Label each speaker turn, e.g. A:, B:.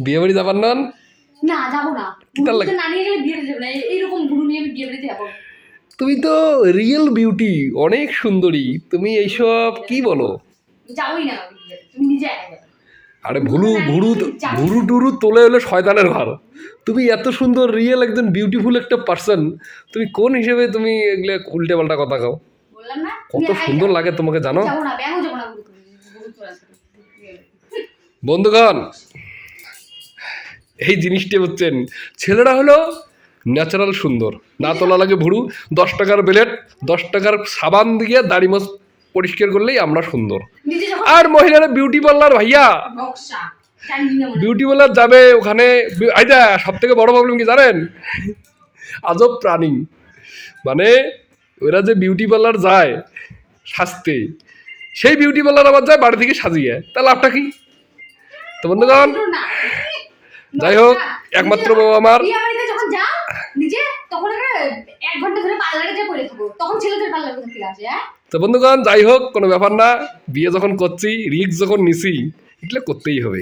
A: বিয়ে বাড়ি যাবার নন?
B: না যাবো না, না নিয়ে গেলে বিয়ে যাবো না, এইরকম বুড়ো নিয়ে আমি বিয়ে বাড়িতে যাবো।
A: তুমি তো রিয়েল বিউটি, অনেক সুন্দরী, তুমি এইসব কি বলো?
B: যাবোই না তুমি নিজে একা যাবে।
A: আরে ভুরু ভুরু ভুরু টুরু তোলে হলে শয়তানের ঘর। তুমি এত সুন্দর রিয়েল একজন বিউটিফুল একটা পার্সন, তুমি কোন হিসেবে তুমি এগুলো উল্টে পাল্টা কথা কও?
B: বললাম না
A: কত সুন্দর লাগে তোমাকে জানো?
B: যাবো না, ব্যাংও যাবো না।
A: বন্ধুগণ, এই জিনিসটি বুঝছেন, ছেলেরা হলো ন্যাচারাল সুন্দর, না তোলা লাগে ভুরু, 10 টাকার ব্লেড 10 টাকার সাবান দিয়ে দাড়ি মাছ পরিষ্কার করলেই আমরা সুন্দর। আর মহিলারা বিউটি পার্লার, ভাইয়া বিউটি পার্লার যাবে ওখানে, আইদা সব থেকে বড় প্রবলেম কি জানেন? আজব প্রাণী, মানে ওরা যে বিউটি পার্লার যায় সাজতে, সেই বিউটি পার্লার আবার যায় বাড়ি থেকে সাজিয়ে, তা লাভটা কি? তো বন্ধুগণ, যাই হোক, একমাত্র বাবা আমার
B: যখন যাও নিজে তখন 1 ঘন্টা ধরে পার্লারে যা পড়ে থাকো, তখন ছেলেদের পার্লার কোথা থেকে আসে?
A: তো বন্ধুগণ, যাই হোক, কোনো ব্যাপার না, বিয়ে যখন করছি, রিস্ক যখন নিছি, এগুলো করতেই হবে।